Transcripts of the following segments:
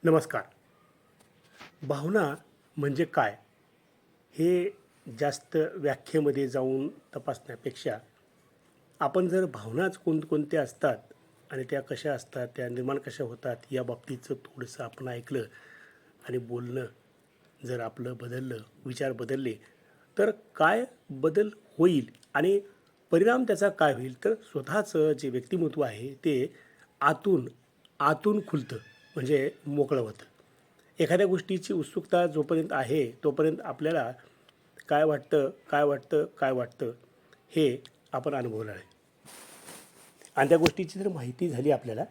नमस्कार. भावना म्हणजे काय? हे जास्त व्याख्येमध्ये जाऊन तपासण्यापेक्षा आपण जर भावनाच कोणकोणत्या असतात आणि त्या कशा असतात, त्या निर्माण कशा होतात, या बाबतीचं थोडंसं आपण ऐकलं आणि बोलणं जर आपलं बदललं, विचार बदलले, तर काय बदल होईल आणि परिणाम त्याचा काय होईल? तर स्वतःचं जे व्यक्तिमत्व आहे ते आतून आतून खुलतं, म्हणजे मोकळं होतं. एखाद्या गोष्टीची उत्सुकता जोपर्यंत आहे, तोपर्यंत आपल्याला काय वाटतं, काय वाटतं, काय वाटतं, हे आपण अनुभवलं आहे. आणि त्या गोष्टीची जर माहिती झाली आपल्याला,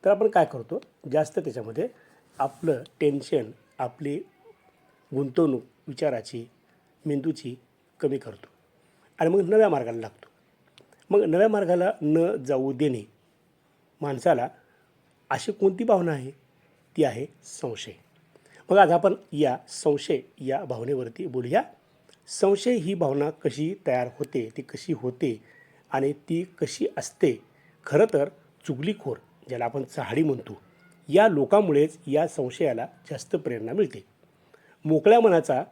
तर आपण काय करतो, जास्त त्याच्यामध्ये आपलं टेन्शन, आपली गुंतवणूक विचाराची, मेंदूची कमी करतो आणि मग नव्या मार्गाला लागतो. मग नव्या मार्गाला न जाऊ देणे माणसाला अशी कोणती भावना आहे? ती आहे संशय. मग आज आपण या संशय या भावनेवरती बोलूया. संशय ही भावना कशी तयार होते, ती कशी होते आणि ती कशी असते? खरं तर चुगलीखोर, ज्याला आपण चहाडी म्हणतो, या लोकांमुळेच या संशयाला जास्त प्रेरणा मिळते. मोकळ्या मनाचा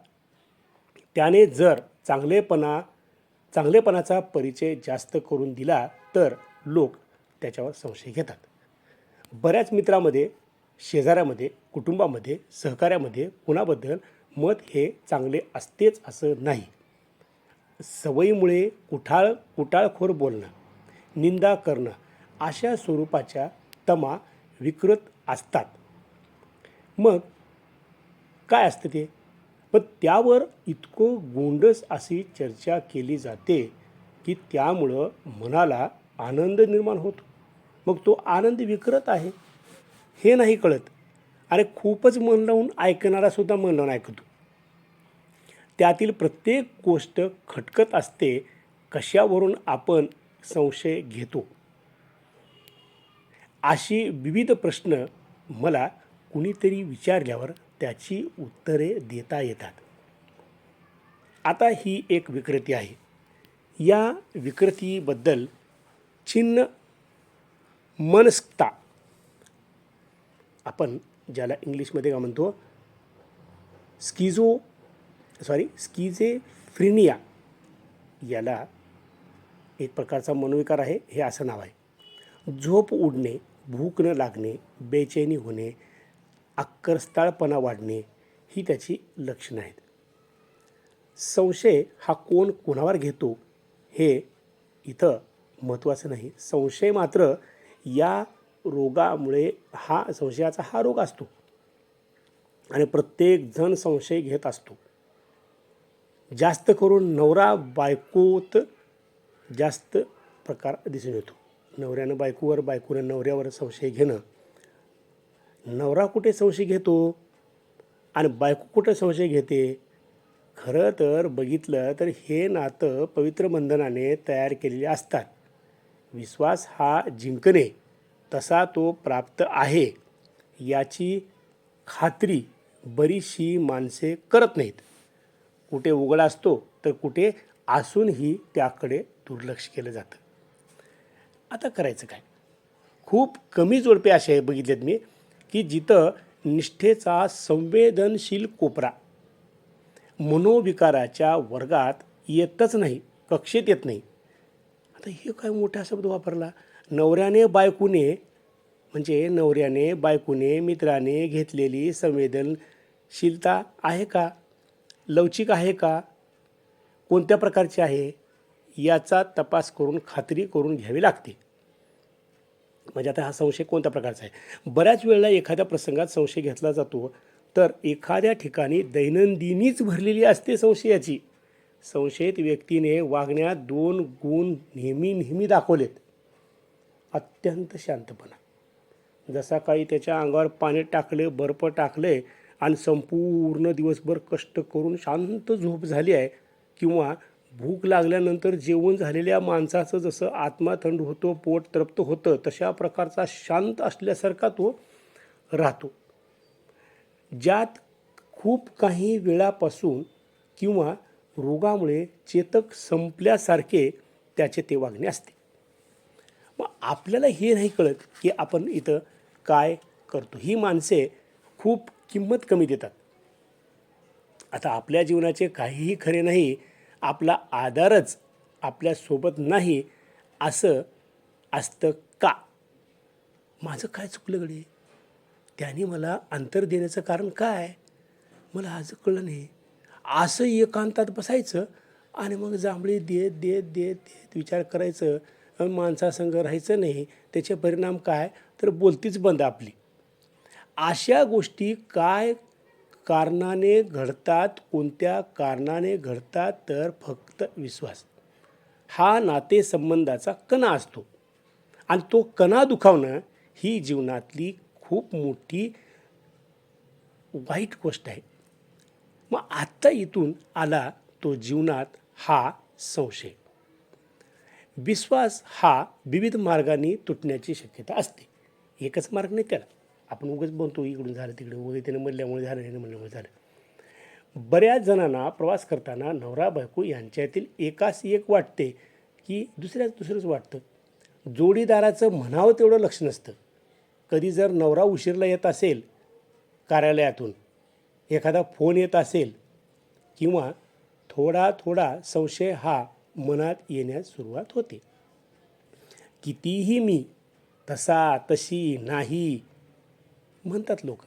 त्याने जर चांगलेपणाचा परिचय जास्त करून दिला तर लोक त्याच्यावर संशय घेतात. बऱ्याच मित्रामध्ये, शेजाऱ्यामध्ये, कुटुंबामध्ये, सहकार्यामध्ये कुणाबद्दल मत हे चांगले असतेच असं नाही. सवयीमुळे कुटाळखोर बोलणं, निंदा करणं अशा स्वरूपाच्या तमा विकृत असतात. मग काय असतं ते? पण त्यावर इतकं गोंडस अशी चर्चा केली जाते की त्यामुळं मनाला आनंद निर्माण होतो. मग तो आनंद विकृत आहे हे नाही कळत आणि खूपच मन लावून ऐकणारासुद्धा मन लावून ऐकतो. त्यातील प्रत्येक गोष्ट खटकत असते. कशावरून आपण संशय घेतो? अशी विविध प्रश्न मला कुणीतरी विचारल्यावर त्याची उत्तरे देता येतात. आता ही एक विकृती आहे. या विकृतीबद्दल छिन्न मनस्कता, आपण ज्याला इंग्लिशमध्ये काय म्हणतो, स्किझेफ्रेनिया, याला एक प्रकारचा मनोविकार आहे, हे असं नाव आहे. झोप उडणे, भूक न लागणे, बेचैनी होणे, आकस्ताळपणा वाढणे ही त्याची लक्षणं आहेत. संशय हा कोण कोणावर घेतो हे इथं महत्त्वाचं नाही. संशय मात्र या रोगामुळे, संशयाचा हा रोग असतो आणि प्रत्येकजण संशय घेत असतो. जास्त करून नवरा बायकोत जास्त प्रकार दिसून येतो. नवऱ्यानं बायकोवर, बायकोनं नवऱ्यावर संशय घेणं. नवरा कुठे संशय घेतो आणि बायको कुठे संशय घेते? खरं तर बघितलं तर हे नातं पवित्र बंधनाने तयार केलेले असतात. विश्वास हा जिंकणे, तसा तो प्राप्त आहे, याची खात्री बरीचशी माणसे करत नाहीत. कुठे उघड असतो तर कुठे असूनही त्याकडे दुर्लक्ष केलं जातं. आता करायचं काय? खूप कमी जोडपे असे बघितलेत मी की जिथं निष्ठेचा संवेदनशील कोपरा मनोविकाराच्या वर्गात येतच नाही, कक्षेत येत नाही. आता हे काय मोठा शब्द वापरला. नवऱ्याने बायकोने मित्राने घेतलेली संवेदनशीलता आहे का? लवचिक आहे का? कोणत्या प्रकारची आहे? याचा तपास करून खात्री करून घ्यावी लागते. म्हणजे आता हा संशय कोणत्या प्रकारचा आहे? बऱ्याच वेळेला एखाद्या प्रसंगात संशय घेतला जातो तर एखाद्या ठिकाणी दैनंदिनीच भरलेली असते संशयाची. संशयित व्यक्तीने वागण्यात 2 गुण नेहमी दाखवलेत. अत्यंत शांतपणा, जसा काही त्याच्या अंगावर पाणी टाकले, बर्फ टाकले आणि संपूर्ण दिवसभर कष्ट करून शांत झोप झाली आहे, किंवा भूक लागल्यानंतर जेवण झालेल्या माणसाचं जसं आत्मा थंड होतो, पोट तृप्त होतं, तशा प्रकारचा शांत असल्यासारखा तो राहतो. ज्यात खूप काही वेळापासून किंवा रोगामुळे चेतक संपल्यासारखे त्याचे ते वागणे असते. मग आपल्याला हे नाही कळत की आपण इथं काय करतो. ही माणसे खूप किंमत कमी देतात. आता आपल्या जीवनाचे काहीही खरे नाही, आपला आधारच आपल्यासोबत नाही, असं असतं का? माझं काय चुकलं गडे? त्याने मला अंतर देण्याचं कारण काय? मला आज कळलं नाही. असं एकांतात बसायचं आणि मग जांभळी देत, देत, देत, देत विचार करायचं आणि माणसासंग राहायचं नाही. त्याचे परिणाम काय? तर बोलतीच बंद आपली. अशा गोष्टी काय कारणाने घडतात, कोणत्या कारणाने घडतात? तर फक्त विश्वास. हा नातेसंबंधाचा कणा असतो आणि तो कणा दुखावणं ही जीवनातली खूप मोठी वाईट गोष्ट आहे. मग आत्ता इथून आला तो जीवनात हा संशय. विश्वास हा विविध मार्गांनी तुटण्याची शक्यता असते. एकच मार्ग नाही त्याला. आपण उगाच म्हणतो इकडून झालं तिकडे वगैरे त्याने म्हणल्यामुळे झालं त्याने म्हणल्यामुळे झालं. बऱ्याच जणांना प्रवास करताना नवरा बायको यांच्यातील एकास एक वाटते की दुसरंच वाटतं. जोडीदाराचं म्हणावं तेवढं लक्ष नसतं. कधी जर नवरा उशिरला येत असेल कार्यालयातून, एखादा फोन येत असेल किंवा थोडा थोडा संशय हा मनात येण्यास सुरुवात होते. कितीही मी तसा तशी नाही म्हणतात लोक,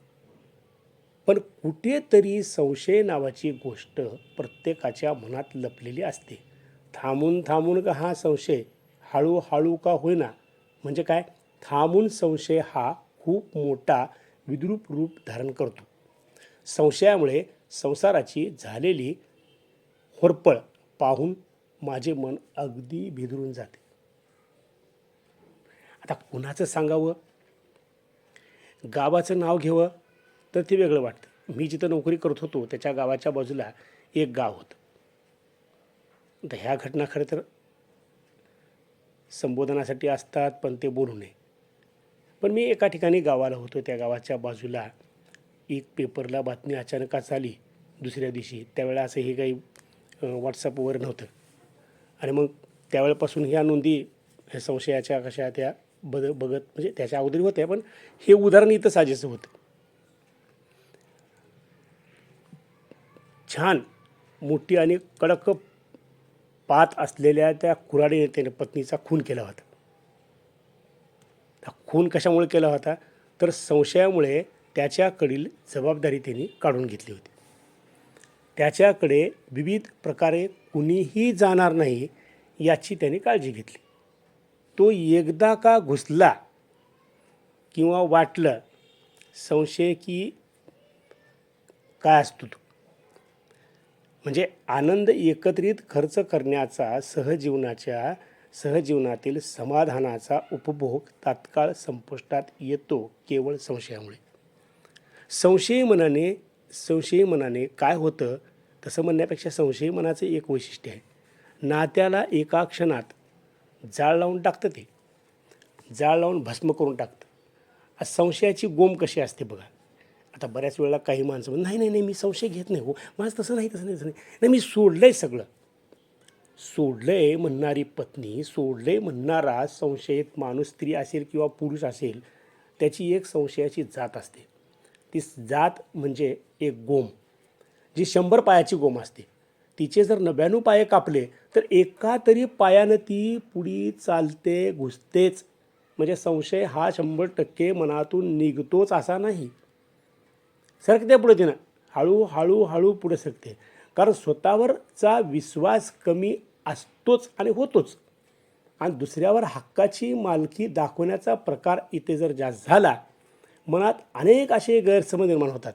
पण कुठेतरी संशय नावाची गोष्ट प्रत्येकाच्या मनात लपलेली असते. थांबून थांबून का हा संशय हळूहळू का होईना, म्हणजे काय, थांबून संशय हा खूप मोठा विद्रूप रूप धारण करतो. संशयामुळे संसाराची झालेली होरपळ पाहून माझे मन अगदी बिदरून जाते. आता कुणाचं सांगावं, गावाचं नाव घ्यावं तर ते वेगळं वाटतं. मी जिथं नोकरी करत होतो त्याच्या गावाच्या बाजूला एक गाव होतं. तर ह्या घटना खरं तर संबोधनासाठी असतात, पण ते बोलू नये. पण मी एका ठिकाणी गावाला होतो. त्या गावाच्या बाजूला एक पेपरला बातमी अचानकच आली दुसऱ्या दिवशी. त्यावेळेला असं हे काही व्हॉट्सअपवर नव्हतं. आणि मग त्यावेळेपासून ह्या नोंदी ह्या संशयाच्या कशा त्या बघत म्हणजे त्याच्या अगोदर होत्या, पण हे उदाहरण इथं साजेसं होतं. छान मोठी आणि कडक पात असलेल्या त्या कुऱ्हाडीने त्याने पत्नीचा खून केला होता. खून कशामुळे केला होता? तर संशयामुळे त्याच्याकडील जबाबदारी त्यांनी काढून घेतली होती. त्याच्याकडे विविध प्रकारे कुणीही जाणार नाही याची त्याने काळजी घेतली. तो एकदा का घुसला किंवा वाटलं संशय की काय असतो तो, म्हणजे आनंद एकत्रित खर्च करण्याचा सहजीवनातील समाधानाचा उपभोग तात्काळ संपुष्टात येतो केवळ संशयामुळे. संशयी मनाने काय होतं तसं म्हणण्यापेक्षा संशयी मनाचं एक वैशिष्ट्य आहे, नात्याला एका क्षणात जाळ लावून टाकतं. ते जाळ लावून भस्म करून टाकतं. संशयाची गोम कशी असते बघा. आता बऱ्याच वेळेला काही माणसं म्हणतात, नाही मी संशय घेत नाही हो, माझं तसं नाही मी सोडलं आहे सगळं. सोडलं आहे म्हणणारी पत्नी, सोडलं आहे म्हणणारा संशयित माणूस, स्त्री असेल किंवा पुरुष असेल, त्याची एक संशयाची जात असते. ती जात म्हणजे एक गोम, जी 100 पायाची गोम असते. तिचे जर 99 पाय कापले तर एका तरी पायानं ती पुढे चालते, घुसतेच. म्हणजे संशय हा 100% मनातून निघतोच असा नाही. सरकते पुढे तिनं, हळू पुढे सरकते. कारण स्वतःवरचा विश्वास कमी असतोच आणि होतोच. आणि दुसऱ्यावर हक्काची मालकी दाखवण्याचा प्रकार इथे जर जास्त झाला, मनात अनेक असे गैरसमज निर्माण होतात.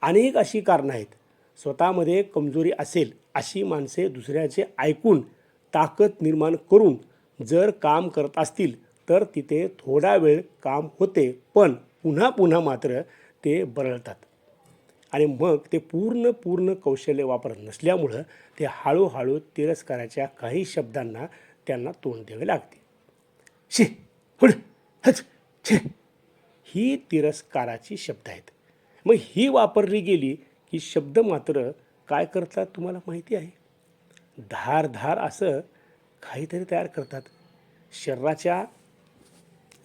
अनेक अशी कारणं आहेत. स्वतःमध्ये कमजोरी असेल अशी माणसे दुसऱ्याचे ऐकून ताकद निर्माण करून जर काम करत असतील तर तिथे थोडा वेळ काम होते, पण पुन्हा मात्र ते बरळतात. आणि मग ते पूर्ण कौशल्य वापरत नसल्यामुळं ते हळूहळू तिरस्काराच्या काही शब्दांना त्यांना तोंड द्यावे लागते. शे हुड हच छे, ही तिरस्काराची शब्द आहेत. मग ही वापरली गेली की शब्द मात्र काय करतात तुम्हाला माहिती आहे? धार असं काहीतरी तयार करतात. शरीराच्या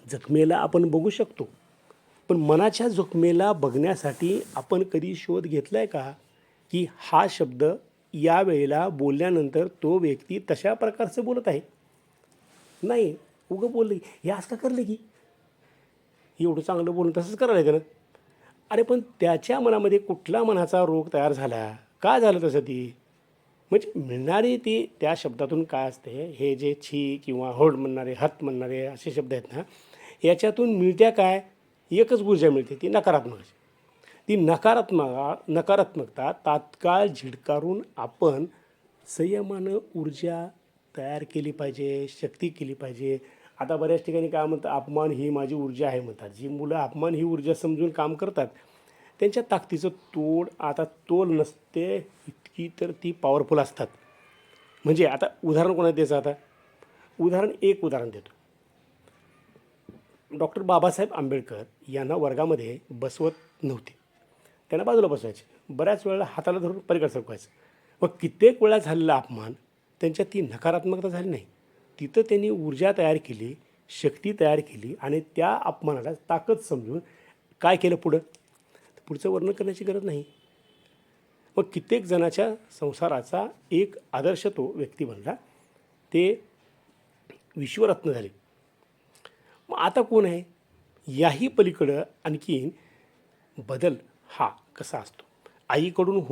जखमेला आपण बघू शकतो. पण मनाच्या जोखमेला बघण्यासाठी आपण कधी शोध घेतला आहे का, की हा शब्द या वेळेला बोलल्यानंतर तो व्यक्ती तशा प्रकारचं बोलत आहे? नाही, उगं बोललं की हे असं का करलं की एवढं चांगलं बोलून तसंच करायला का ना? अरे पण त्याच्या मनामध्ये कुठला मनाचा रोग तयार झाला? का झालं तसं ती? म्हणजे मिळणारी ती त्या शब्दातून काय असते, हे जे छी किंवा होड म्हणणारे, हत म्हणणारे असे शब्द आहेत ना, याच्यातून मिळत्या काय? एकच ऊर्जा मिळते, ती नकारात्मक. ती नकारात्मकता तात्काळ झिडकारून आपण संयमानं ऊर्जा तयार केली पाहिजे, शक्ती केली पाहिजे. आता बऱ्याच ठिकाणी काय म्हणतात, अपमान ही माझी ऊर्जा आहे म्हणतात. जी मुलं अपमान ही ऊर्जा समजून काम करतात, त्यांच्या ताकदीचं तोल नसते, इतकी तर ती पॉवरफुल असतात. म्हणजे आता उदाहरण कोणाला द्यायचं आता? एक उदाहरण देतो. डॉक्टर बाबासाहेब आंबेडकर यांना वर्गामध्ये बसवत नव्हते. त्यांना बाजूला बसवायचे. बऱ्याच वेळेला हाताला धरून पलीकडे सरकवायचं. मग कित्येक वेळा झालेला अपमान त्यांच्यात ती नकारात्मकता झाली नाही. तिथं त्यांनी ऊर्जा तयार केली, शक्ती तयार केली आणि त्या अपमानाला ताकद समजून काय केलं पुढं? पुढचं वर्णन करण्याची गरज नाही. मग कित्येक जणाच्या संसाराचा एक आदर्श तो व्यक्ती बनला. ते विश्वरत्न झाले. मग आता कोण आहे? याही पलीकडं आणखीन बदल हा कसा असतो? आईकडून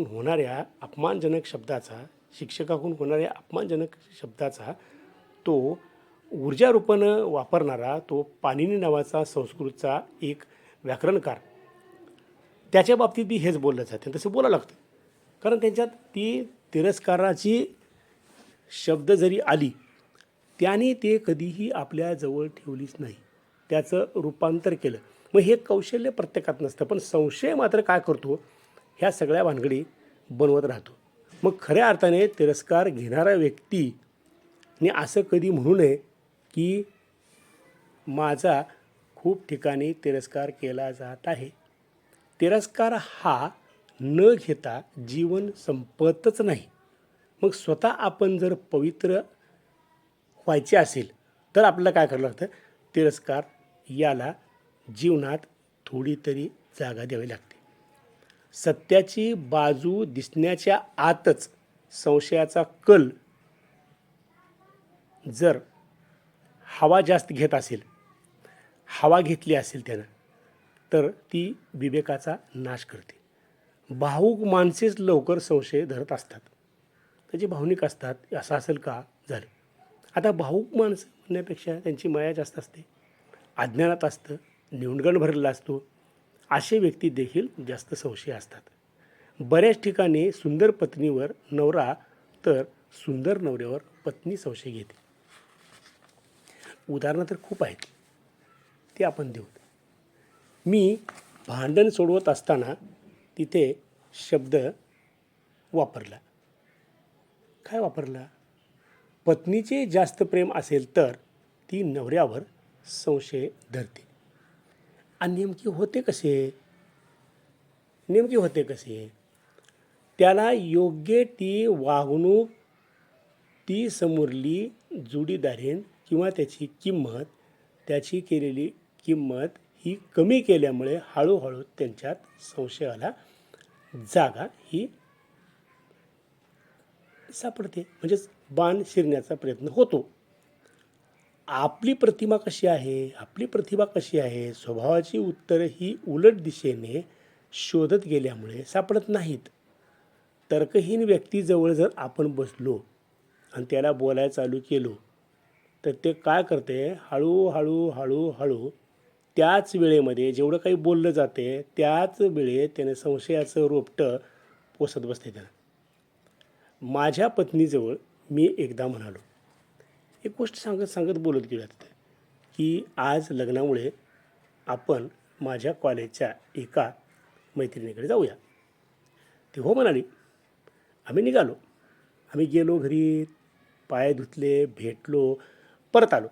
होणाऱ्या अपमानजनक शब्दाचा, शिक्षकाकडून होणाऱ्या अपमानजनक शब्दाचा तो ऊर्जारूपानं वापरणारा तो पाणिनी नावाचा संस्कृतचा एक व्याकरणकार, त्याच्या बाबतीत बी हेच बोललं जातं. तसं बोलावं लागतं. कारण त्यांच्यात ती तिरस्काराची शब्द जरी आली, त्याने ते कधीही आपल्याजवळ ठेवलीच नाही. त्याचं रूपांतर केलं. मग हे कौशल्य प्रत्येकात नसतं, पण संशय मात्र काय करतो, ह्या सगळ्या भानगडी बनवत राहतो. मग खऱ्या अर्थाने तिरस्कार घेणारा व्यक्तीने असं कधी म्हणू नये की माझा खूप ठिकाणी तिरस्कार केला जात आहे. तिरस्कार हा न घेता जीवन संपतच नाही. मग स्वतः आपण जर पवित्र व्हायचे असेल तर आपल्याला काय करावं लागतं? तिरस्कार याला जीवनात थोडी तरी जागा द्यावी लागते. सत्याची बाजू दिसण्याच्या आतच संशयाचा कल जर हवा घेतली असेल त्यानं, तर ती विवेकाचा नाश करते. भावुक माणसेच लवकर संशय धरत असतात. त्याचे भावनिक असतात, असं असेल का झालं. आता भावुक माणसं म्हणण्यापेक्षा त्यांची माया जास्त असते, अज्ञानात असतं, न्यूनगंड भरलेला असतो. असे व्यक्ती देखील जास्त संशय असतात. बऱ्याच ठिकाणी सुंदर पत्नीवर नवरा तर सुंदर नवऱ्यावर पत्नी संशय घेते. उदाहरणं तर खूप आहेत, ते आपण देऊ. मी भांडण सोडवत असताना तिथे शब्द वापरला. काय वापरला? पत्नीचे जास्त प्रेम असेल तर ती नवऱ्यावर संशय धरते. आणि नेमके होते कसे? त्याला योग्य ती वागणूक, ती समोरली जोडीदारीण किंवा त्याची केलेली किंमत ही कमी केल्यामुळे हळूहळू त्यांच्यात संशयाला जागा ही सापडते. म्हणजेच बाण शिरण्याचा प्रयत्न होतो. आपली प्रतिभा कशी आहे? स्वभावाची उत्तरं ही उलट दिशेने शोधत गेल्यामुळे सापडत नाहीत. तर्कहीन व्यक्तीजवळ जर आपण बसलो आणि त्याला बोलायला चालू केलो, तर ते काय करते, हळूहळू त्याच वेळेमध्ये जेवढं काही बोललं जाते त्याच वेळेत त्याने संशयाचं रोपटं पोसत बसते. त्यानं माझ्या पत्नीजवळ मी एकदा म्हणालो, एक गोष्ट सांगत बोलत गेलो की आज लग्नामुळे आपण माझ्या कॉलेजच्या एका मैत्रिणीकडे जाऊया. ती हो म्हणाली. आम्ही निघालो. आम्ही गेलो घरी, पाय धुतले, भेटलो, परत आलो.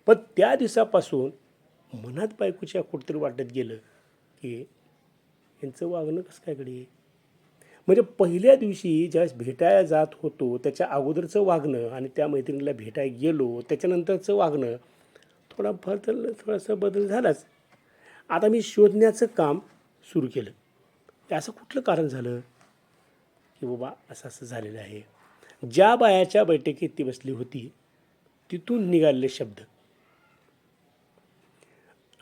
पण त्या दिवसापासून मनात बायकोच्या कुठेतरी वाटत गेलं की यांचं वागणं कसं काय कडे. म्हणजे पहिल्या दिवशी ज्यावेळेस भेटायला जात होतो त्याच्या अगोदरचं वागणं आणि त्या मैत्रिणीला भेटायला गेलो त्याच्यानंतरचं वागणं थोडाफार तर थोडासा बदल झालाच. आता मी शोधण्याचं काम सुरू केलं. ते असं कुठलं कारण झालं की बाबा असं असं झालेलं आहे. ज्या बायाच्या बैठकीत ती बसली होती तिथून निघालेले शब्द.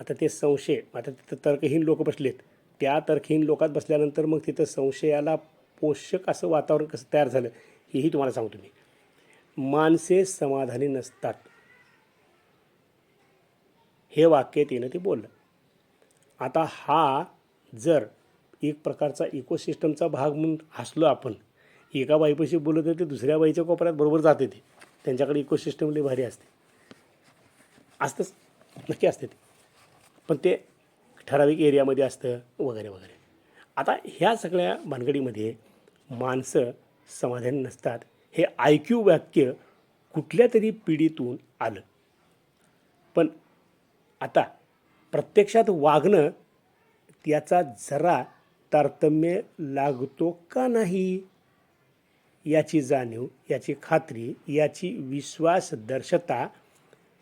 आता ते संशय, आता तिथं तर्कहीन लोक बसलेत. त्या तर्कहीन लोकात बसल्यानंतर मग तिथं संशयाला पोषक असं वातावरण कसं तयार झालं हेही तुम्हाला सांगतो मी. माणसे समाधानी नसतात हे वाक्य तिनं ते बोललं. आता हा जर एक प्रकारचा इकोसिस्टमचा भाग म्हणून हसलो आपण, एका बाईपाशी बोलत होते दुसऱ्या बाईच्या कोपऱ्यात बरोबर जाते ते, त्यांच्याकडे इकोसिस्टम लई भारी असते, असतंच, नक्की असते ते, पण ते ठराविक एरियामध्ये असतं वगैरे वगैरे. आता ह्या सगळ्या भानगडीमध्ये माणसं समाधानी नसतात हे IQ वाक्य कुठल्या तरी पिढीतून आलं. पण आता प्रत्यक्षात वागणं याचा जरा तारतम्य लागतो का नाही याची जाणीव, याची खात्री, याची विश्वासदर्शता,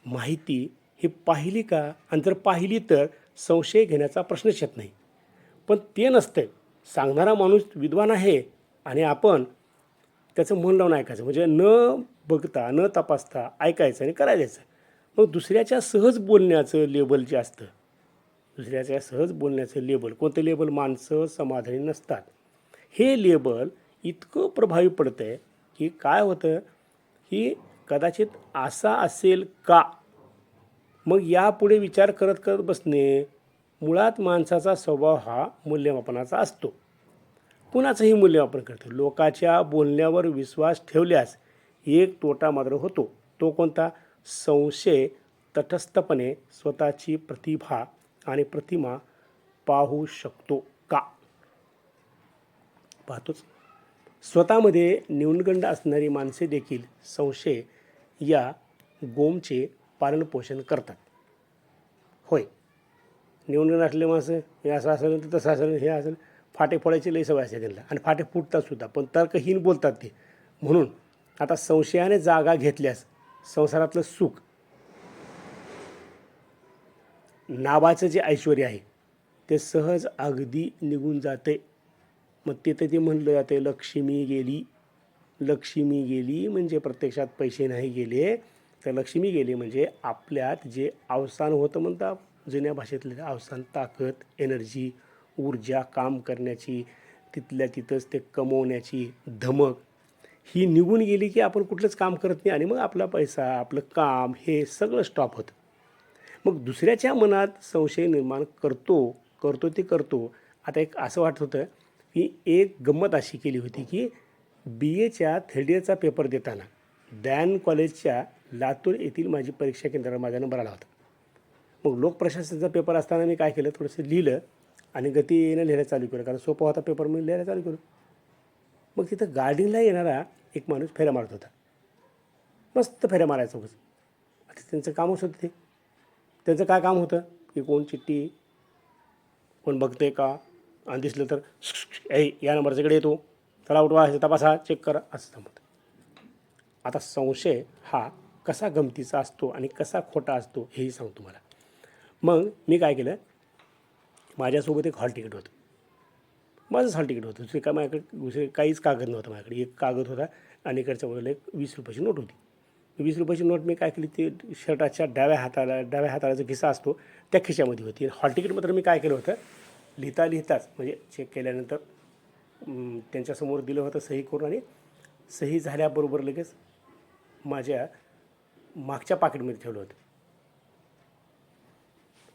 माहिती ही पाहिली का? आणि जर पाहिली तर संशय घेण्याचा प्रश्नच येत नाही. पण ते नसतं. सांगणारा माणूस विद्वान आहे आणि आपण त्याचं मन लावून ऐकायचं, म्हणजे न बघता न तपासता ऐकायचं आणि करायचं. मग दुसऱ्याच्या सहज बोलण्याचं लेबल जे असतं, दुसऱ्याच्या सहज बोलण्याचं लेबल, कोणतं लेबल? माणसं समाधानी नसतात, हे लेबल इतकं प्रभावी पडतं आहे की काय होतं की कदाचित असा असेल का, मग यापुढे विचार करत करत बसणे. मुळात माणसाचा स्वभाव हा मूल्यमापनाचा असतो. कुणाचंही मूल्यमापन करतो. लोकाच्या बोलण्यावर विश्वास ठेवल्यास एक तोटा मात्र होतो. तो कोणता? संशय तटस्थपणे स्वतःची प्रतिभा आणि प्रतिमा पाहू शकतो का? पाहतोच. स्वतःमध्ये न्यूनगंड असणारी माणसे देखील संशय या गोमचे पालनपोषण करतात. होय, न्यूनगंड असले माणसं हे असं असेल तर तसं असेल, हे असेल, फाटे फोडायची लई सवय असते त्यांना आणि फाटे फुटतात सुद्धा, पण तर्कहीन बोलतात ते. म्हणून आता संशयाने जागा घेतल्यास संसारातलं सुख, नावाचं जे ऐश्वर्य आहे ते सहज अगदी निघून जाते. मग तिथे ते म्हणलं जाते लक्ष्मी गेली. लक्ष्मी गेली म्हणजे प्रत्यक्षात पैसे नाही गेले, तर लक्ष्मी गेली म्हणजे आपल्यात जे अवसान होतं म्हणतात, जुन्या भाषेतले अवसान, ताकद, एनर्जी, ऊर्जा, काम करण्याची, तिथल्या तिथंच ते कमवण्याची धमक, ही निघून गेली की आपण कुठलंच काम करत नाही आणि मग आपला पैसा, आपलं काम हे सगळं स्टॉप होतं. मग दुसऱ्याच्या मनात संशय निर्माण करतो ते करतो. आता एक असं वाटत होतं की एक गंमत अशी केली होती की BAच्या थर्ड इयरचा पेपर देताना दयान कॉलेजच्या लातूर येथील माझी परीक्षा केंद्रावर माझा नंबर आला होता. मग लोकप्रशासनाचा पेपर असताना मी काय केलं, थोडंसं लिहिलं आणि गतीनं लिहायला चालू केलं, कारण सोपा होता पेपर, मी लिहायला चालू केलं. मग तिथं गार्डिंगला येणारा एक माणूस फेऱ्या मारत होता. मस्त फेऱ्या मारायचं उगाच. आता त्यांचं कामच होतं ते. त्यांचं काय काम होतं की कोण चिठ्ठी कोण बघते का, आणि दिसलं तर या नंबरच्याकडे येतो, चला उठवा, तपासा, चेक करा, असं सांगतं. आता संशय हा कसा गमतीचा असतो आणि कसा खोटा असतो हेही सांगतो मला. मग मी काय केलं, माझ्यासोबत एक हॉल तिकीट होतं. माझंच हॉल तिकीट होतं. दुसरी काय माझ्याकडे दुसरे काहीच कागद नव्हतं माझ्याकडे. एक कागद होता आणि इकडच्या बाजूला एक 20 रुपयाची नोट होती. 20 रुपयाची नोट मी काय केली, ते शर्टाच्या डाव्या हाताला जो खिसा असतो त्या खिशामध्ये होती. हॉल तिकीट मात्र मी काय केलं होतं, लिहिताच म्हणजे चेक केल्यानंतर त्यांच्यासमोर दिलं होतं सही करून, आणि सही झाल्याबरोबर लगेच माझ्या मागच्या पाकिटमध्ये ठेवलं होतं.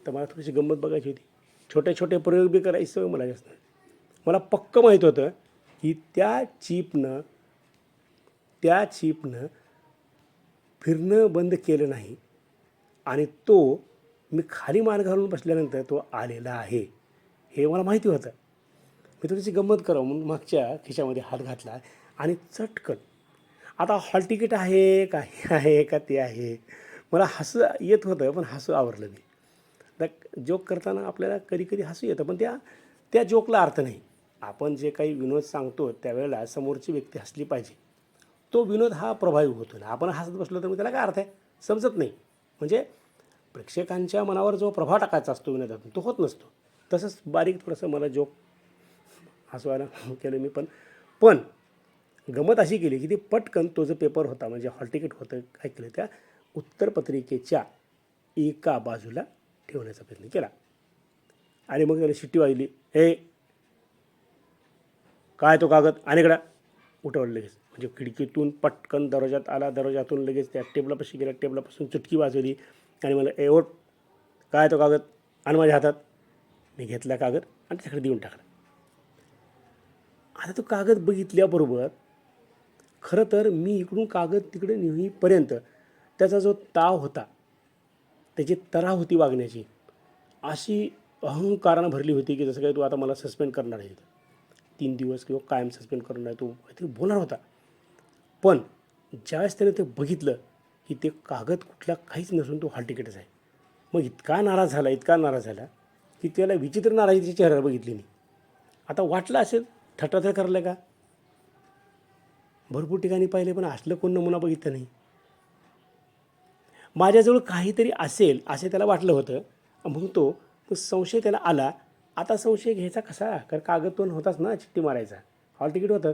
तर मला थोडीशी गंमत बघायची होती. छोटे छोटे प्रयोग बी करायची सवय मला जास्त. मला पक्कं माहीत होतं की त्या चिपनं फिरणं बंद केलं नाही आणि तो मी खाली मान घालून बसल्यानंतर तो आलेला आहे, हे मला माहिती होतं. मी थोडीशी गंमत करावं म्हणून मागच्या खिशामध्ये हात घातला आणि चटकन, आता हॉल तिकीट आहे का हे आहे का ते आहे, मला हसू येत होतं पण हसू आवरलं मी. तर जोक करताना आपल्याला कधी कधी हसू येतं, पण त्या जोकला अर्थ नाही. आपण जे काही विनोद सांगतो त्यावेळेला समोरची व्यक्ती हसली पाहिजे, तो विनोद हा प्रभावी होतो ना. आपण हसत बसलो तर मग त्याला काय अर्थ आहे, समजत नाही. म्हणजे प्रेक्षकांच्या मनावर जो प्रभाव टाकायचा असतो विनोदातून तो होत नसतो. तसंच बारीक थोडंसं मला जोक हसवायला केलं मी पण गंमत अशी केली की ते पटकन तो जो पेपर होता म्हणजे हॉल तिकीट होतं काय केलं त्या उत्तरपत्रिकेच्या एका बाजूला ठेवण्याचा प्रयत्न केला आणि मग त्याला शिट्टी वाजली, हे काय तो कागद अनेकडा उठवलं लगेच. म्हणजे खिडकीतून पटकन दरवाजात आला, दरवाजातून लगेच त्या टेबलापाशी गेला, टेबलापासून चुटकी वाजवली आणि मला ए ओट काय तो कागद आणि माझ्या हातात. मी घेतला कागद आणि त्याच्याकडे देऊन टाकला. आता तो कागद बघितल्याबरोबर खरं तर मी इकडून कागद तिकडे नेईपर्यंत त्याचा जो ताव होता, त्याची तरा होती वागण्याची, अशी अहंकारानं भरली होती की जसं काही तू आता मला सस्पेंड करणार आहे 3 दिवस किंवा कायम सस्पेंड करणार आहे, तो काहीतरी बोलणार होता. पण ज्यावेळेस त्याने ते बघितलं की ते कागद कुठला काहीच नसून तो हॉल तिकीटच आहे, मग इतका नाराज झाला की त्याला विचित्र नाराजीची चेहरा बघितली मी. आता वाटलं असेल थटाथट करायला का, भरपूर ठिकाणी पाहिले पण असलं कोण नमुना बघितलं नाही. माझ्याजवळ काहीतरी असेल असे त्याला वाटलं होतं. मग तो संशय त्याला आला. आता संशय घ्यायचा कसा, कारण कागद तो होताच ना चिठ्ठी मारायचा, हॉल तिकीट होतं.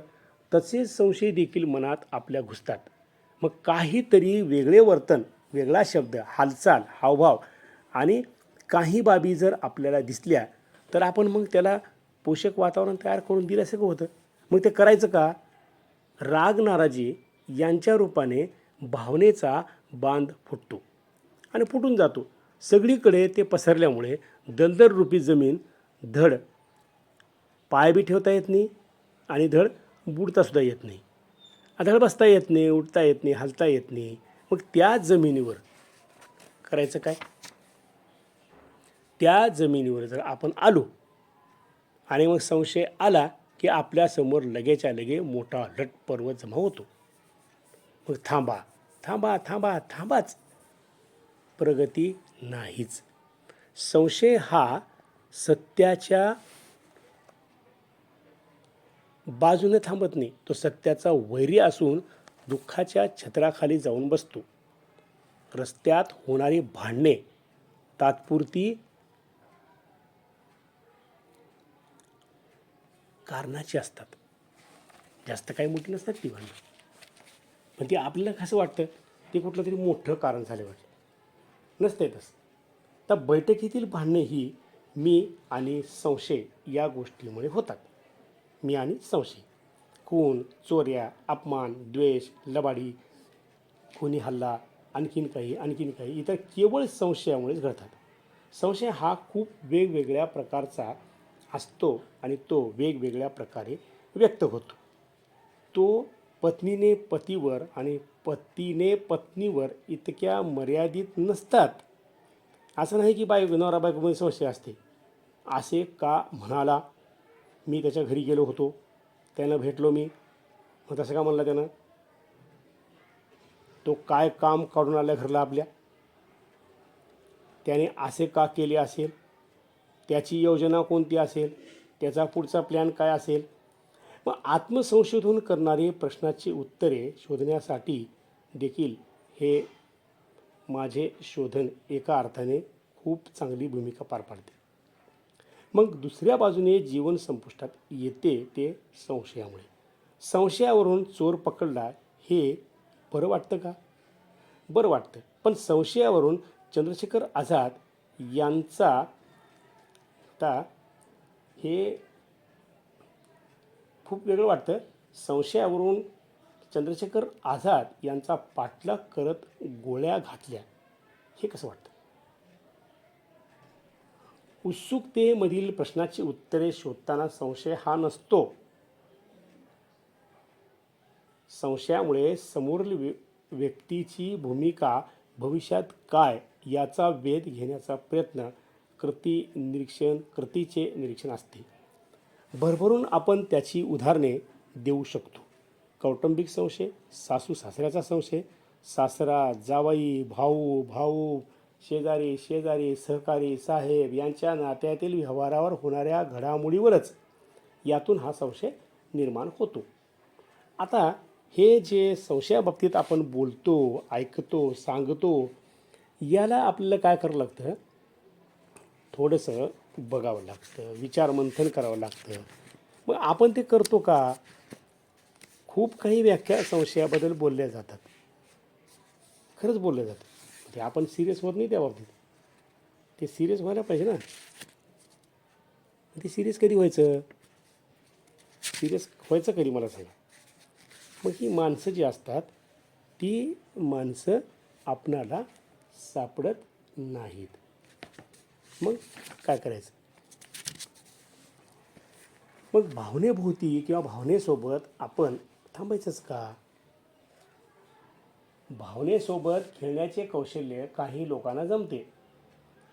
तसेच संशय देखील मनात आपल्या घुसतात. मग काहीतरी वेगळे वर्तन, वेगळा शब्द, हालचाल, हावभाव आणि काही बाबी जर आपल्याला दिसल्या तर आपण मग त्याला पोषक वातावरण तयार करून दिलं असं होतं. मग ते करायचं का, राग नाराजी यांच्या रूपाने भावनेचा बांध फुटतो आणि फुटून जातो. सगळीकडे ते पसरल्यामुळे दलदल रूपी जमीन धड पाय बी ठेवता येत नाही आणि धड बुडतासुद्धा येत नाही, धड बसता येत नाही, उठता येत नाही, हलता येत नाही. मग त्या जमिनीवर करायचं काय, त्या जमिनीवर जर आपण आलो आणि मग संशय आला की आपल्यासमोर लगेच्या लगे मोठा लट पर्वत जमा होतो. मग थांबा थांबा थांबा थांबाच, प्रगती नाहीच. संशय हा सत्याच्या बाजूने थांबत नाही, तो सत्याचा वैरी असून दुःखाच्या छत्राखाली जाऊन बसतो. रस्त्यात होणारी भांडणे तात्पुरती कारणाची असतात, जास्त काही मोठी नसतात ती भांडणं, पण ती आपल्याला कसं वाटतं ते कुठलं तरी मोठं कारण झालं वाटतं, नसते तसं. तर बैठकीतील भांडणे ही मी आणि संशय या गोष्टीमुळे होतात. मी आणि संशय, खून, चोऱ्या, अपमान, द्वेष, लबाडी, खुनी हल्ला, आणखीन काही इतर केवळ संशयामुळेच घडतात. संशय हा खूप वेगवेगळ्या प्रकारचा असतो आणि तो वेगवेगळ्या प्रकारे व्यक्त होतो. तो पत्नीने पतीवर आणि पतीने पत्नीवर इतक्या मर्यादित नसतात. असं नाही की नवरा बायकोमध्ये संशय असते. असे का म्हणाला, मी त्याच्या घरी गेलो होतो, त्यानं भेटलो मी, मग तसं का म्हणला त्यानं, तो काय काम काढून आल्या घरला आपल्या, त्याने असे का केले असेल, त्याची योजना कोणती असेल, त्याचा पुढचा प्लॅन काय असेल. मग आत्मसंशोधन करणारे प्रश्नाची उत्तरे शोधण्यासाठी देखील हे माझे शोधन एका अर्थाने खूप चांगली भूमिका पार पाडते. मग दुसऱ्या बाजूने जीवन संपुष्टात येते ते संशयामुळे. संशयावरून चोर पकडला हे बरं वाटतं का, बरं वाटतं. पण संशयावरून चंद्रशेखर आझाद यांचा आता हे खूप वेगळं वाटतं. संशयावरून चंद्रशेखर आझाद यांचा पाठलाग करत गोळ्या घातल्या हे कसं वाटतं. उत्सुकतेमधील प्रश्नाची उत्तरे शोधताना संशय हा नसतो. संशयामुळे समोरील व्यक्तीची भूमिका भविष्यात काय याचा वेध घेण्याचा प्रयत्न, कृतीचे निरीक्षण असते. भरभरून आपण त्याची उदाहरणे देऊ शकतो. कौटुंबिक संशय, सासू सासऱ्याचा संशय, सासरा जावई, भाऊ शेजारी सहकारी साहेब यांच्या नात्यातील व्यवहारावर होणाऱ्या घडामोडीवरच यातून हा संशय निर्माण होतो. आता हे जे संशयाबाबतीत आपण बोलतो, ऐकतो, सांगतो, याला आपल्याला काय करावं लागतं, थोडंसं बघावं लागतं, विचारमंथन करावं लागतं. मग आपण ते करतो का? खूप काही व्याख्या संशयाबद्दल बोलल्या जातात, खरंच बोललं जातं. ते आपण सिरियस होत नाही त्या बाबतीत. ते सिरियस व्हायला पाहिजे ना. ते सिरियस कधी व्हायचं? सिरियस व्हायचं कधी मला सांगा. मग ही माणसं जी असतात ती माणसं आपणाला सापडत नाहीत. मग काय करायचं? मग भावनेभोवती किंवा भावनेसोबत आपण थांबायचंच का? भावनेसोबत खेळण्याचे कौशल्य काही लोकांना जमते,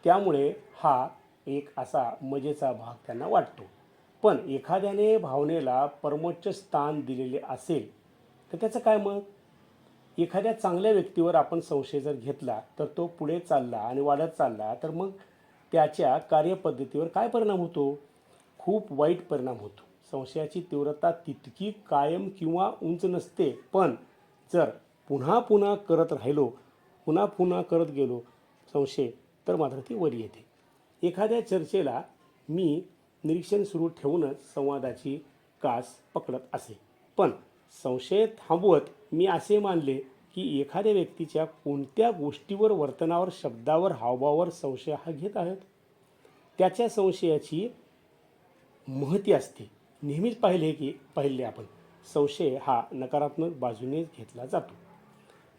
त्यामुळे हा एक असा मजेचा भाग त्यांना वाटतो. पण एखाद्याने भावनेला परमोच्च स्थान दिलेले असेल तर त्याचं काय मग? एखाद्या चांगल्या व्यक्तीवर आपण संशय जर घेतला तर तो पुढे चालला आणि वाढत चालला तर मग त्याच्या कार्यपद्धतीवर काय परिणाम होतो? खूप वाईट परिणाम होतो. संशयाची तीव्रता तितकी कायम किंवा उंच नसते, पण जर पुन्हा पुन्हा करत राहिलो, पुन्हा पुन्हा करत गेलो संशय, तर मात्र ती वर येते. एखाद्या चर्चेला मी निरीक्षण सुरू ठेवूनच संवादाची कास पकडत असे, पण संशय थांबवत मी असे मानले की एखाद्या व्यक्तीच्या कोणत्या गोष्टीवर, वर्तनावर, शब्दावर, हावभावावर संशय हा घेत आहेत, त्याच्या संशयाची महती असते. नेहमीच पाहिले आपण संशय हा नकारात्मक बाजूने घेतला जातो.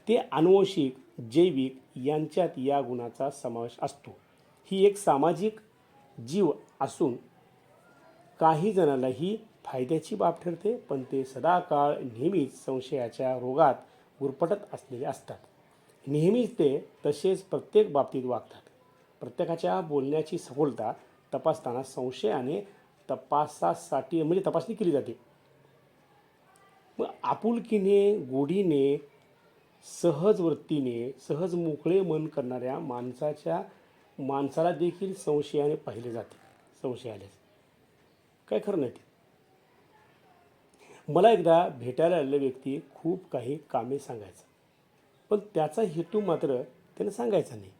ते अनुवंशिक, जैविक यांच्यात या गुणाचा समावेश असतो. ही एक सामाजिक जीव असून काही जणांना ही फायद्याची बाब ठरते, पण ते सदाकाळ नेहमीच संशयाच्या रोगात गुरफटत असलेले असतात. नेहमीच ते तसेच प्रत्येक बाबतीत वागतात. प्रत्येकाच्या बोलण्याची सखोलता तपासताना संशयाने तपासणी केली जाते. मग आपुलकीने, गोडीने, सहज वृत्तीने, सहज मोकळे मन करणाऱ्या माणसाला देखील संशयाने पाहिले जाते. संशय आल्यास काय खरं नाही ते. मला एकदा भेटायला आलेला व्यक्ती खूप काही कामे सांगायचा, पण त्याचा हेतू मात्र त्यानं सांगायचा नाही.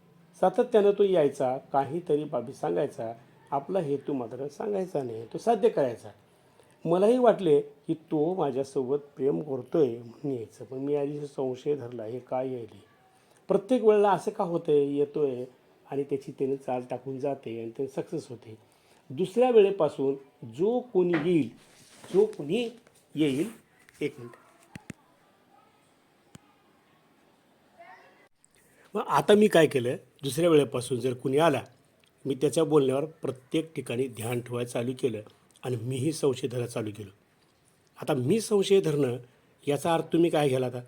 सातत्यानं तो यायचा, काहीतरी बाबी सांगायचा, आपला हेतू मात्र सांगायचा नाही, तो साध्य करायचा. मलाही वाटले की तो माझ्यासोबत प्रेम करतोय म्हणून यायचं, पण मी आधी संशय धरला, हे काय यायले, प्रत्येक वेळेला असं का होतंय, येतोय आणि त्याची त्याने चाल टाकून जाते आणि ते सक्सेस होते. दुसऱ्या वेळेपासून जो कोणी येईल, एक मिनिट. मग आता मी काय केलं, दुसऱ्या वेळेपासून जर कुणी आला, मी त्याच्या बोलण्यावर प्रत्येक ठिकाणी ध्यान ठेवायला चालू केलं आणि मीही संशय धरायला चालू केलं. आता मी संशय धरणं याचा अर्थ तुम्ही काय घ्याल? आता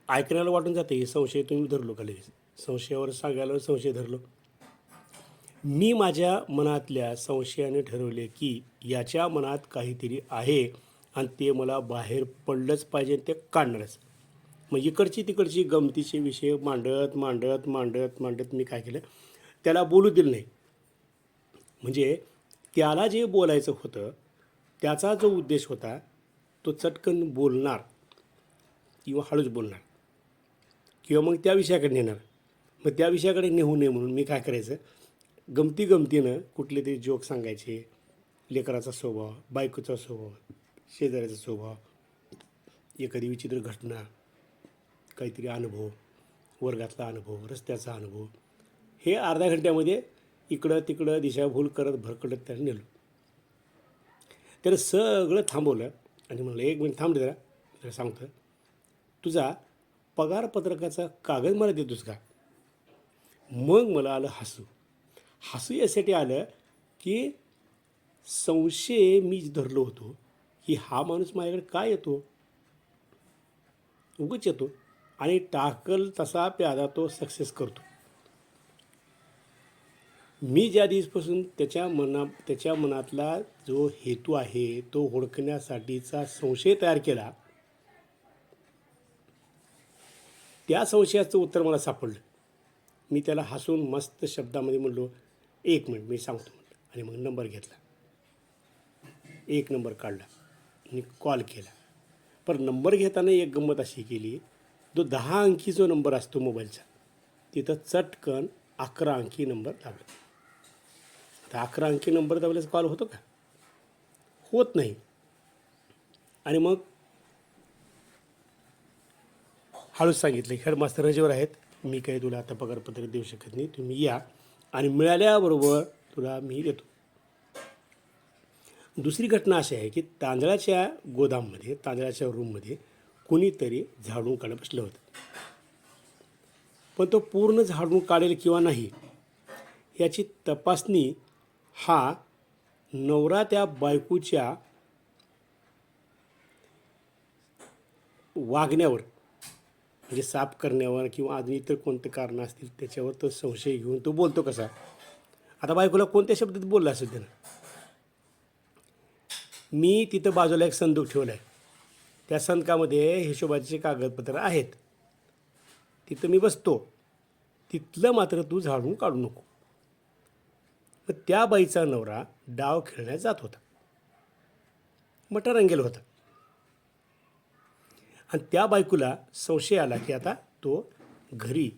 ऐकण्याला वाटून जाते हे संशय तुम्ही धरलो का लगेच, संशयावर सांगायला संशय धरलो. मी माझ्या मनातल्या संशयाने ठरवले की याच्या मनात काहीतरी आहे आणि ते मला बाहेर पडलंच पाहिजे, ते काढणारच. मग इकडची तिकडची गमतीचे विषय मांडत मांडत मांडत मांडत मी काय केलं, त्याला बोलू दिलं नाही. म्हणजे त्याला जे बोलायचं होतं, त्याचा जो उद्देश होता, तो चटकन बोलणार किंवा हळूच बोलणार किंवा मग त्या विषयाकडे नेणार. मग त्या विषयाकडे नेऊ नये म्हणून मी काय करायचं, गमतीनं कुठले तरी जोक सांगायचे. लेकराचा स्वभाव, बायकोचा स्वभाव, शेजाऱ्याचा स्वभाव, एखादी विचित्र घटना, काहीतरी अनुभव, वर्गातला अनुभव, रस्त्याचा अनुभव, हे अर्ध्या घंट्यामध्ये इकडं तिकडं दिशाभूल करत भरकटत त्याला नेलो. त्यानं सगळं थांबवलं आणि म्हणलं, एक मिनिट थांबले जरा, त्याला सांगतो, तुझा पगारपत्रकाचा कागद मला देतोस का? मग मला आलं हसू यासाठी आलं की संशय मी धरलो होतो की हा माणूस माझ्याकडे काय येतो, उगाच येतो आणि टाकल तसा प्यादा तो सक्सेस करतो. मी ज्या दिवसपासून त्याच्या मनातला जो हेतू आहे तो ओळखण्यासाठीचा संशय तयार केला, त्या संशयाचं उत्तर मला सापडलं. मी त्याला हसून मस्त शब्दामध्ये म्हणलो, एक मिनिट मी सांगतो म्हटलं, आणि मग नंबर घेतला, एक नंबर काढला आणि कॉल केला. पण नंबर घेताना एक गंमत अशी केली, जो 10 अंकी जो नंबर असतो मोबाईलचा, तिथं चटकन 11 अंकी नंबर दाबला. आता 11 अंकी नंबर दाबल्याचा कॉल होतो का? होत नाही. आणि मग हळूच सांगितलं, हेडमास्तर रजेवर आहेत, मी काही तुला आता पगारपत्र देऊ शकत नाही, तुम्ही या आणि मिळाल्याबरोबर तुला मी देतो. दुसरी घटना अशी आहे की तांदळाच्या गोदाममध्ये, तांदळाच्या रूममध्ये कोणीतरी झाडून काढत बसलं होतं. पण तो पूर्ण झाडून काढेल किंवा नाही याची तपासणी हा नवरा त्या बायकोच्या वागण्यावर, म्हणजे साफ करण्यावर किंवा अजून इतर कोणते कारणं असतील त्याच्यावर तो संशय घेऊन तो बोलतो कसा. आता बायकोला कोणत्या शब्दात बोलला असेल त्यानं, मी तिथं बाजूला एक संदूक ठेवला आहे, त्या संदकामध्ये हिशोबाचे कागदपत्र आहेत, तिथं मी बसतो, तिथलं मात्र तू झाडून काढू नको. मग त्या बाईचा नवरा डाव खेळण्यात जात होता, मटर रंगेल होता. आणि त्या बायकोला संशय आला की आता तो घरी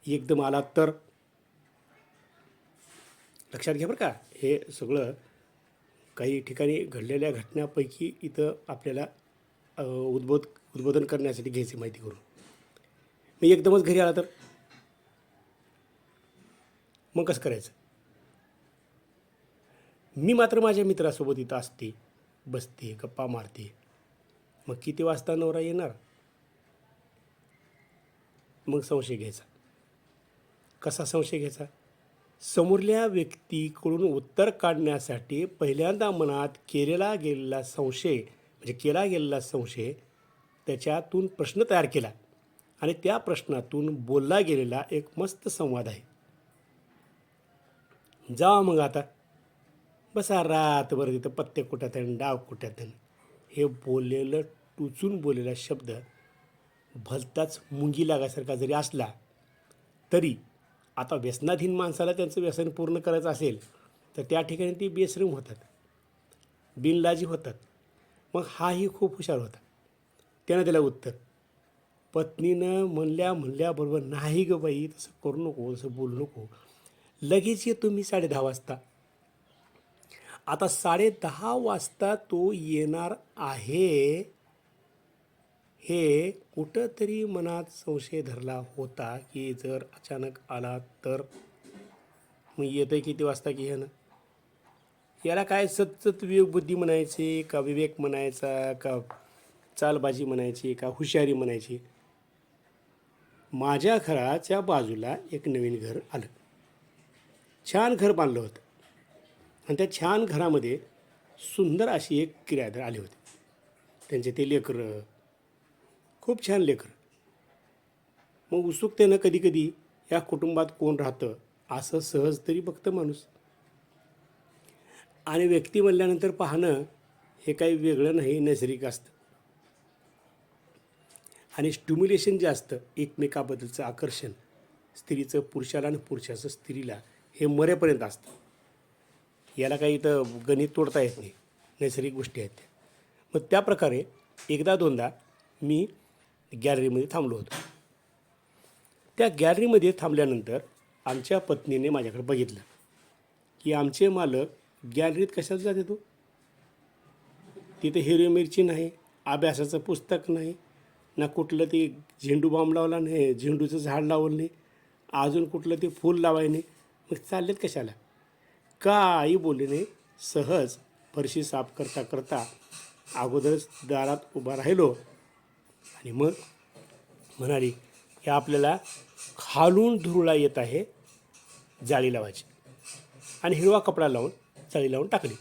एकदम आला तर. लक्षात घ्या बरं का, हे सगळं काही ठिकाणी घडलेल्या घटनांपैकी इथं आपल्याला उद्बोधन करण्यासाठी घ्यायची माहिती करून. मी एकदमच घरी आला तर मग कसं करायचं? मी मात्र माझ्या मित्रासोबत इथं असते, बसते, गप्पा मारते. मग किती वाजता नवरा येणार? मग संशय घ्यायचा. कसा संशय घ्यायचा? समोरल्या व्यक्तीकडून उत्तर काढण्यासाठी पहिल्यांदा मनात केला गेलेला संशय त्याच्यातून प्रश्न तयार केला आणि त्या प्रश्नातून बोलला गेलेला एक मस्त संवाद आहे. जा मग आता बसा रातभर तिथं पत्ते कुट्यात आणि डाव कुट्यात. हे बोललेलं, टुचून बोललेला शब्द भलताच मुंगी लागासारखा जरी असला तरी आता व्यसनाधीन माणसाला त्यांचं व्यसन पूर्ण करायचं असेल तर त्या ठिकाणी ती बेशरम होतात, बिनलाजी होतात. मग हाही खूप हुशार होता. त्यानं दिलं उत्तर. पत्नीनं म्हणल्याबरोबर, नाही ग बाई, तसं करू नको, तसं बोलू नको, लगेच येतो मी 10:30 वाजता. आता 10:30 वाजता तो येणार आहे हे कुठंतरी मनात संशय धरला होता की जर अचानक आला तर. मग येतं किती वाजता की ह्यानं? याला काय सतत विवेकबुद्धी म्हणायची का, विवेक म्हणायचा का, चालबाजी म्हणायची का, हुशारी म्हणायची? माझ्या घराच्या बाजूला एक नवीन घर आलं, छान घर बांधलं होतं आणि त्या छान घरामध्ये सुंदर अशी एक किरायदार आले होते. त्यांचे ते लेकरं, खूप छान लेकरं. मग उत्सुकतेनं कधीकधी या कुटुंबात कोण राहतं असं सहज तरी बघतं माणूस. आणि व्यक्ती म्हणल्यानंतर पाहणं हे काही वेगळं नाही, नैसर्गिक असतं. आणि स्टिम्युलेशन जे असतं, एकमेकाबद्दलचं आकर्षण, स्त्रीचं पुरुषाला आणि पुरुषाचं स्त्रीला, हे मरेपर्यंत असतं. याला काही इथं गणित तोडता येत नाही, नैसर्गिक गोष्टी आहेत त्या. मग त्या प्रकारे एकदा दोनदा मी गॅलरीमध्ये थांबलो होतो. त्या गॅलरीमध्ये थांबल्यानंतर आमच्या पत्नीने माझ्याकडे बघितलं की आमचे मालक गॅलरीत कशाला जात येतो? तिथे हिरवी मिरची नाही, अभ्यासाचं पुस्तक नाही, ना कुठलं ते झेंडू बाम लावला नाही, झेंडूचं झाड लावलं नाही, अजून कुठलं ते फूल लावाय नाही. मग चाललेत कशाला? काही बोलले नाही. सहज फरशी साफ करता करता अगोदरच दारात उभा राहिलो आणि मग म्हणाली की आपल्याला खालून धुरळा येत आहे, जाळी लावायची. आणि हिरवा कपडा लावून जाळी लावून टाकली.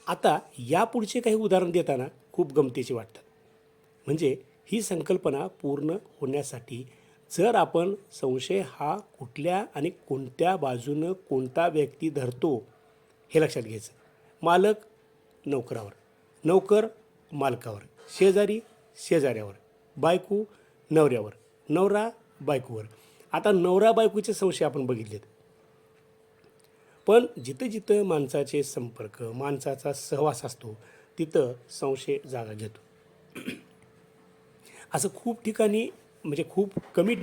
आता यापुढचे काही उदाहरण देताना खूप गमतीचे वाटतात. म्हणजे ही संकल्पना पूर्ण होण्यासाठी जर आपण संशय हा कुठल्या आणि कोणत्या बाजूनं कोणता व्यक्ती धरतो हे लक्षात घ्यायचं. मालक नोकरावर, नोकर मालकावर, शेजारी शेजाऱ्यावर, बायको नवऱ्यावर, नवरा बायकोवर. आता नवरा बायकोचे संशय आपण बघितलेत. पण जिथं जिथं माणसाचे संपर्क, माणसाचा सहवास असतो तिथं संशय जागा घेतो. असं खूप ठिकाणी म्हणजे खूप कमी